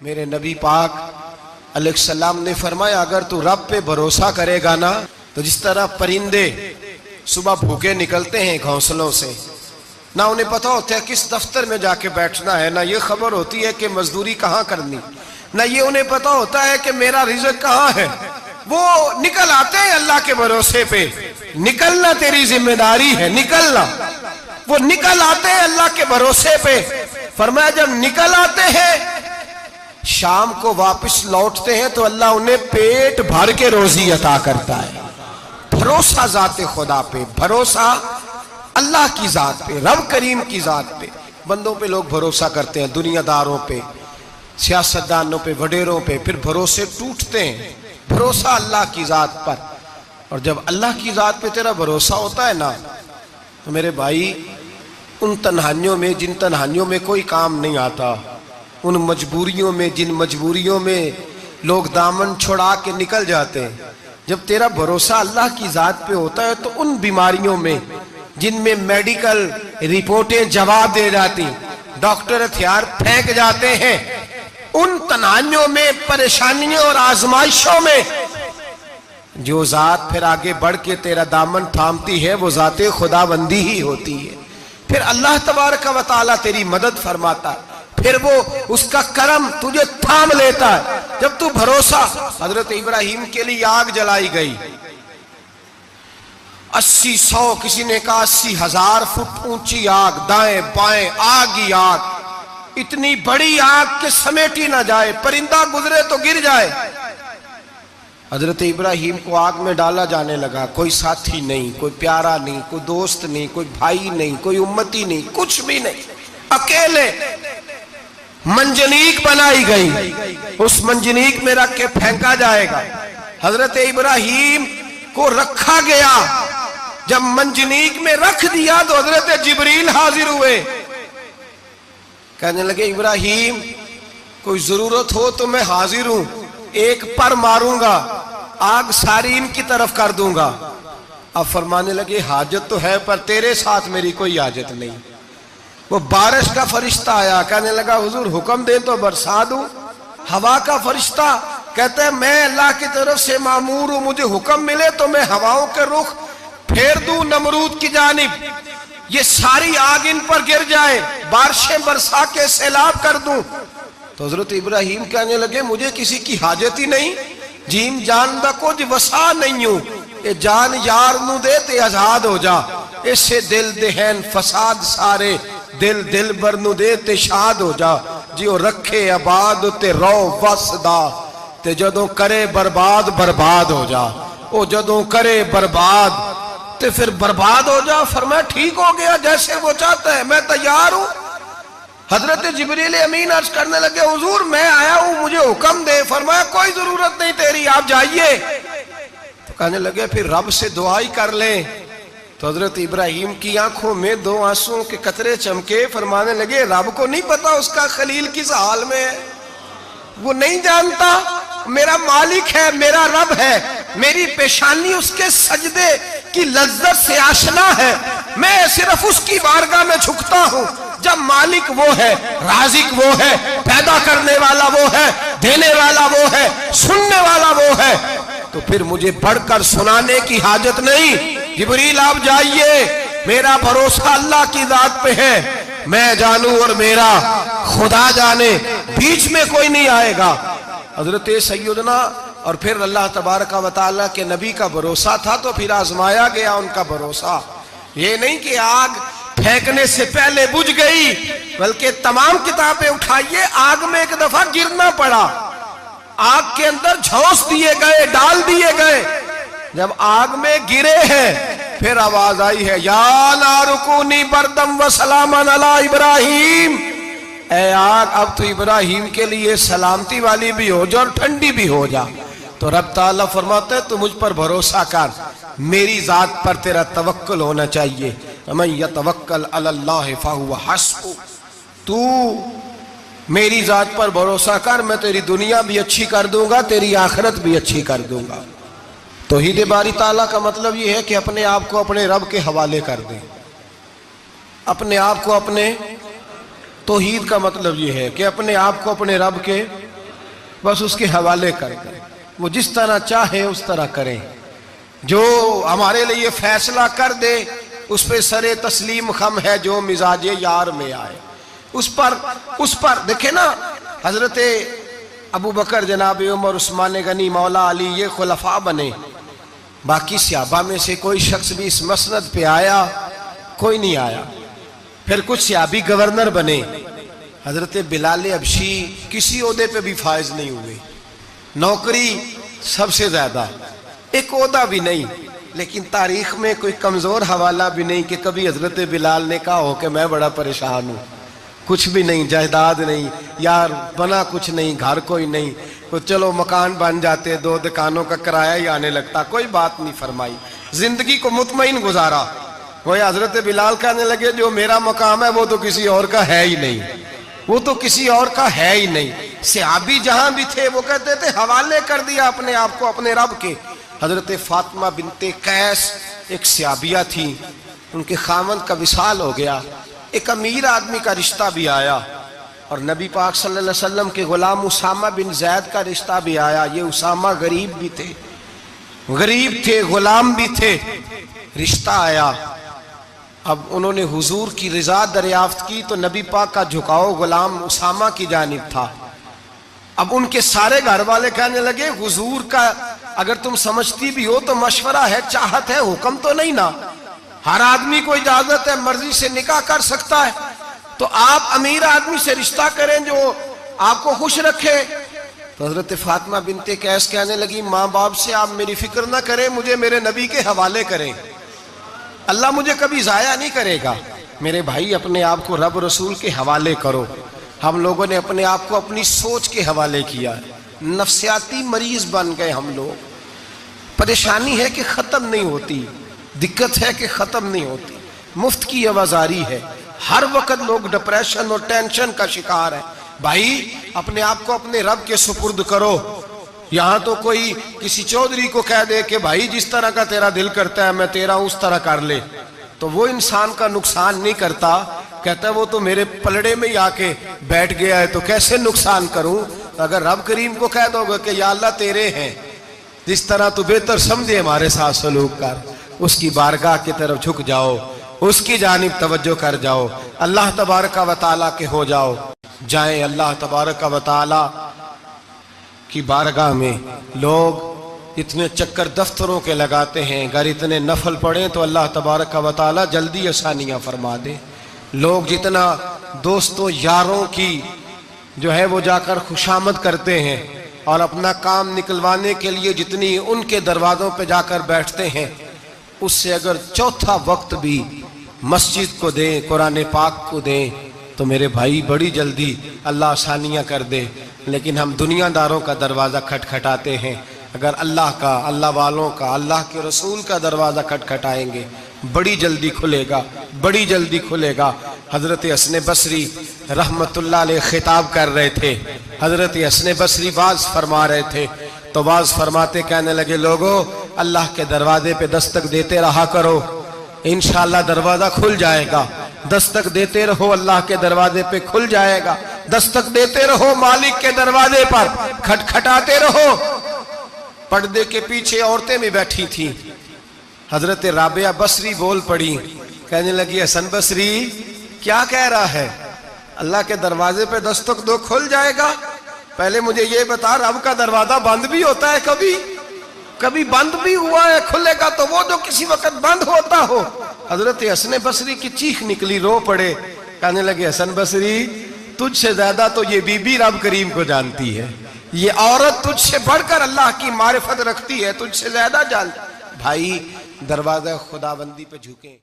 میرے نبی پاک علیہ السلام نے فرمایا اگر تو رب پہ بھروسہ کرے گا نا تو جس طرح پرندے صبح بھوکے نکلتے ہیں گھونسلوں سے، نہ انہیں پتہ ہوتا ہے کس دفتر میں جا کے بیٹھنا ہے، نہ یہ خبر ہوتی ہے کہ مزدوری کہاں کرنی، نہ یہ انہیں پتہ ہوتا ہے کہ میرا رزق کہاں ہے، وہ نکل آتے ہیں اللہ کے بھروسے پہ۔ نکلنا تیری ذمہ داری ہے، نکلنا۔ وہ نکل آتے ہیں اللہ کے بھروسے پہ۔ فرمایا جب نکل آتے ہیں شام کو واپس لوٹتے ہیں تو اللہ انہیں پیٹ بھر کے روزی عطا کرتا ہے۔ بھروسہ ذات خدا پہ، بھروسہ اللہ کی ذات پہ، رب کریم کی ذات پہ۔ بندوں پہ لوگ بھروسہ کرتے ہیں، دنیا داروں پہ، سیاستدانوں پہ، وڈیروں پہ، پھر بھروسے ٹوٹتے ہیں۔ بھروسہ اللہ کی ذات پر، اور جب اللہ کی ذات پہ تیرا بھروسہ ہوتا ہے نا تو میرے بھائی ان تنہائیوں میں جن تنہائیوں میں کوئی کام نہیں آتا، ان مجبوریوں میں جن مجبوریوں میں لوگ دامن چھڑا کے نکل جاتے ہیں، جب تیرا بھروسہ اللہ کی ذات پہ ہوتا ہے تو ان بیماریوں میں جن میں میڈیکل رپورٹیں جواب دے جاتی، ڈاکٹر ہتھیار پھینک جاتے ہیں، ان تنہائیوں میں، پریشانیوں اور آزمائشوں میں جو ذات پھر آگے بڑھ کے تیرا دامن تھامتی ہے وہ ذات خدا بندی ہی ہوتی ہے۔ پھر اللہ تبارک و تعالیٰ تیری مدد فرماتا ہے، پھر وہ اس کا کرم تجھے تھام لیتا ہے۔ جب تو بھروسہ، حضرت ابراہیم کے لیے آگ جلائی گئی، 80-100 کسی نے کہا 80,000 فٹ اونچی آگ، دائیں بائیں آگ ہی آگ، اتنی بڑی آگ کہ سمیٹی نہ جائے، پرندہ گزرے تو گر جائے۔ حضرت ابراہیم کو آگ میں ڈالا جانے لگا، کوئی ساتھی نہیں، کوئی پیارا نہیں، کوئی دوست نہیں، کوئی بھائی نہیں، کوئی امتی نہیں، کچھ بھی نہیں، اکیلے منجنیق بنائی گئی، اس منجنیق میں رکھ کے پھینکا جائے گا۔ حضرت ابراہیم کو رکھا گیا، جب منجنیق میں رکھ دیا تو حضرت جبریل حاضر ہوئے، کہنے لگے ابراہیم کوئی ضرورت ہو تو میں حاضر ہوں، ایک پر ماروں گا آگ ساری ان کی طرف کر دوں گا۔ اب فرمانے لگے حاجت تو ہے پر تیرے ساتھ میری کوئی حاجت نہیں۔ وہ بارش کا فرشتہ آیا، کہنے لگا حضور حکم دے تو برسا دوں۔ ہوا کا فرشتہ کہتا ہے میں اللہ کی طرف سے مامور ہوں، مجھے حکم ملے تو میں ہواؤں کے رخ پھیر دوں نمرود کی جانب، یہ ساری آگ ان پر گر جائے، بارشیں برسا کے سیلاب کر دوں۔ تو حضرت ابراہیم کہنے لگے مجھے کسی کی حاجت ہی نہیں، جیم جان دا کچھ وسا نہیں ہوں، اے جان یار نو دے تے آزاد ہو جا، اسے دل دہن فساد سارے، دل دل بر نو دے تے شاد ہو جا، جیو رکھے آباد تے رو وسدا، تے جدوں کرے برباد برباد ہو جا، او جدوں کرے برباد تے پھر برباد ہو جا۔ فرمایا ٹھیک ہو گیا جیسے وہ چاہتا ہے، میں تیار ہوں۔ حضرت جبریل امین عرض کرنے لگے حضور میں آیا ہوں، مجھے حکم دے۔ فرمایا کوئی ضرورت نہیں تیری، آپ جائیے۔ تو کہنے لگے پھر رب سے دعائی کر لیں۔ تو حضرت ابراہیم کی آنکھوں میں 2 آنسوں کے قطرے چمکے، فرمانے لگے رب کو نہیں پتا اس کا خلیل کس حال میں ہے، وہ نہیں جانتا، میرا مالک ہے، میرا رب ہے، میری پیشانی اس کے سجدے کی لذت سے آشنا ہے، میں صرف اس کی بارگاہ میں جھکتا ہوں۔ جب مالک وہ ہے، رازق وہ ہے، پیدا کرنے والا وہ ہے، دینے والا وہ ہے، سننے والا وہ ہے، تو پھر مجھے بڑھ کر سنانے کی حاجت نہیں۔ جبریل آپ جائیے، میرا بھروسہ اللہ کی ذات پہ ہے، میں جانوں اور میرا خدا جانے، بیچ میں کوئی نہیں آئے گا۔ حضرت سیدنا اور پھر اللہ تبارک و تعالیٰ کے نبی کا بھروسہ تھا تو پھر آزمایا گیا ان کا بھروسہ۔ یہ نہیں کہ آگ پھینکنے سے پہلے بجھ گئی، بلکہ تمام کتابیں اٹھائیے، آگ میں ایک دفعہ گرنا پڑا، آگ کے اندر جھونس دیے گئے، ڈال دیے گئے۔ جب آگ میں گرے ہیں پھر آواز آئی ہے یا نار کونی بردم و سلاما علی ابراہیم، اے آگ اب تو ابراہیم کے لیے سلامتی والی بھی ہو جا اور ٹھنڈی بھی ہو جا۔ تو رب تعالیٰ فرماتے ہیں تو مجھ پر بھروسہ کر، میری ذات پر تیرا توکل ہونا چاہیے۔ وَمَن يَتَوَكَّلْ عَلَى اللَّهِ فَهُوَ حَسْبُهُ، تو میری ذات پر بھروسہ کر، میں تیری دنیا بھی اچھی کر دوں گا، تیری آخرت بھی اچھی کر دوں گا۔ توحید باری تعالیٰ کا مطلب یہ ہے کہ اپنے آپ کو اپنے رب کے حوالے کر دیں، اپنے آپ کو اپنے توحید کا مطلب یہ ہے کہ اپنے آپ کو اپنے رب کے بس اس کے حوالے کر دیں، وہ جس طرح چاہے اس طرح کریں، جو ہمارے لیے فیصلہ کر دے اس پہ سر تسلیم خم ہے، جو مزاج یار میں آئے اس پر دیکھیں نا، حضرت ابو بکر، جناب عمر، عثمان غنی، مولا علی، یہ خلفاء بنے، باقی صحابہ میں سے کوئی شخص بھی اس مسند پہ آیا؟ کوئی نہیں آیا۔ پھر کچھ صحابی گورنر بنے، حضرت بلال حبشی کسی عہدے پہ بھی فائز نہیں ہوئے، نوکری سب سے زیادہ، ایک عہدہ بھی نہیں، لیکن تاریخ میں کوئی کمزور حوالہ بھی نہیں کہ کبھی حضرت بلال نے کہا ہو کہ میں بڑا پریشان ہوں، کچھ بھی نہیں، جائیداد نہیں، یار بنا کچھ نہیں، گھر کوئی نہیں، تو چلو مکان بن جاتے، 2 دکانوں کا کرایہ ہی آنے لگتا، کوئی بات نہیں فرمائی، زندگی کو مطمئن گزارا۔ وہ حضرت بلال کہنے لگے جو میرا مقام ہے وہ تو کسی اور کا ہے ہی نہیں، وہ تو کسی اور کا ہے ہی نہیں۔ صحابی جہاں بھی تھے وہ کہتے تھے حوالے کر دیا اپنے آپ کو اپنے رب کے۔ حضرت فاطمہ بنت قیس ایک صحابیہ تھی، ان کے خاوند کا وصال ہو گیا، ایک امیر آدمی کا رشتہ بھی آیا، اور نبی پاک صلی اللہ علیہ وسلم کے غلام اسامہ بن زید کا رشتہ بھی آیا۔ یہ اسامہ غریب بھی تھے، غلام بھی تھے، رشتہ آیا۔ اب انہوں نے حضور کی رضا دریافت کی تو نبی پاک کا جھکاؤ غلام اسامہ کی جانب تھا۔ اب ان کے سارے گھر والے کہنے لگے حضور کا اگر تم سمجھتی بھی ہو تو مشورہ ہے، چاہت ہے، حکم تو نہیں نا، ہر آدمی کو اجازت ہے، مرضی سے نکاح کر سکتا ہے، تو آپ امیر آدمی سے رشتہ کریں جو آپ کو خوش رکھے۔ تو حضرت فاطمہ بنت قیس کہنے لگی ماں باپ سے آپ میری فکر نہ کریں، مجھے میرے نبی کے حوالے کریں، اللہ مجھے کبھی ضائع نہیں کرے گا۔ میرے بھائی اپنے آپ کو رب رسول کے حوالے کرو۔ ہم لوگوں نے اپنے آپ کو اپنی سوچ کے حوالے کیا ہے، نفسیاتی مریض بن گئے ہم لوگ۔ پریشانی ہے کہ ختم نہیں ہوتی، دقت ہے کہ ختم نہیں ہوتی، مفت کی آوازاری ہے، ہر وقت لوگ ڈپریشن اور ٹینشن کا شکار ہے۔ بھائی اپنے آپ کو اپنے رب کے سپرد کرو۔ یہاں تو کوئی کسی چودھری کو کہہ دے کہ بھائی جس طرح کا تیرا دل کرتا ہے میں تیرا اس طرح کر لے، تو وہ انسان کا نقصان نہیں کرتا، کہتا ہے وہ تو میرے پلڑے میں ہی آ کے بیٹھ گیا ہے تو کیسے نقصان کروں۔ اگر رب کریم کو کہہ دو گے کہ یا اللہ تیرے ہیں، جس طرح تو بہتر سمجھے ہمارے ساتھ سلوک کر، اس کی بارگاہ کی طرف جھک جاؤ، اس کی جانب توجہ کر جاؤ، اللہ تبارک و تعالیٰ کے ہو جاؤ، جائیں اللہ تبارک و تعالیٰ کی بارگاہ میں۔ لوگ اتنے چکر دفتروں کے لگاتے ہیں، اگر اتنے نفل پڑھیں تو اللہ تبارک و تعالیٰ جلدی آسانیاں فرما دے۔ لوگ جتنا دوستوں یاروں کی جو ہے وہ جا کر خوشامد کرتے ہیں اور اپنا کام نکلوانے کے لیے جتنی ان کے دروازوں پہ جا کر بیٹھتے ہیں، اس سے اگر چوتھا وقت بھی مسجد کو دیں، قرآن پاک کو دیں تو میرے بھائی بڑی جلدی اللہ آسانیاں کر دے۔ لیکن ہم دنیا داروں کا دروازہ کھٹکھٹاتے ہیں، اگر اللہ کا، اللہ والوں کا، اللہ کے رسول کا دروازہ کھٹکھٹائیں گے بڑی جلدی کھلے گا، بڑی جلدی کھلے گا۔ حضرت حسن بصری رحمت اللہ علیہ خطاب کر رہے تھے، حضرت حسن بصری واز فرما رہے تھے، تو واز فرماتے کہنے لگے لوگو اللہ کے دروازے پہ دستک دیتے رہا کرو، انشاءاللہ دروازہ کھل جائے گا۔ دستک دیتے رہو، اللہ کے دروازے پہ کھل جائے گا۔ دستک دیتے رہو مالک کے دروازے پر، کھٹکھٹاتے رہو۔ پردے کے پیچھے عورتیں بھی بیٹھی تھیں، حضرت رابعہ بصری بول پڑی، کہنے لگی حسن بصری کیا کہہ رہا ہے؟ اللہ کے دروازے پہ دستک دو کھل جائے گا؟ پہلے مجھے یہ بتا رب کا دروازہ بند بھی ہوتا ہے، کبھی بند بھی ہوا ہے، کھلے گا تو وہ جو کسی وقت بند ہوتا ہو۔ حضرت حسن بصری کی چیخ نکلی، رو پڑے، کہنے لگے حسن بصری تجھ سے زیادہ تو یہ بی بی رب کریم کو جانتی ہے، یہ عورت تجھ سے بڑھ کر اللہ کی معرفت رکھتی ہے، تجھ سے زیادہ جانتی۔ بھائی دروازہ خداوندی پہ جھکیں۔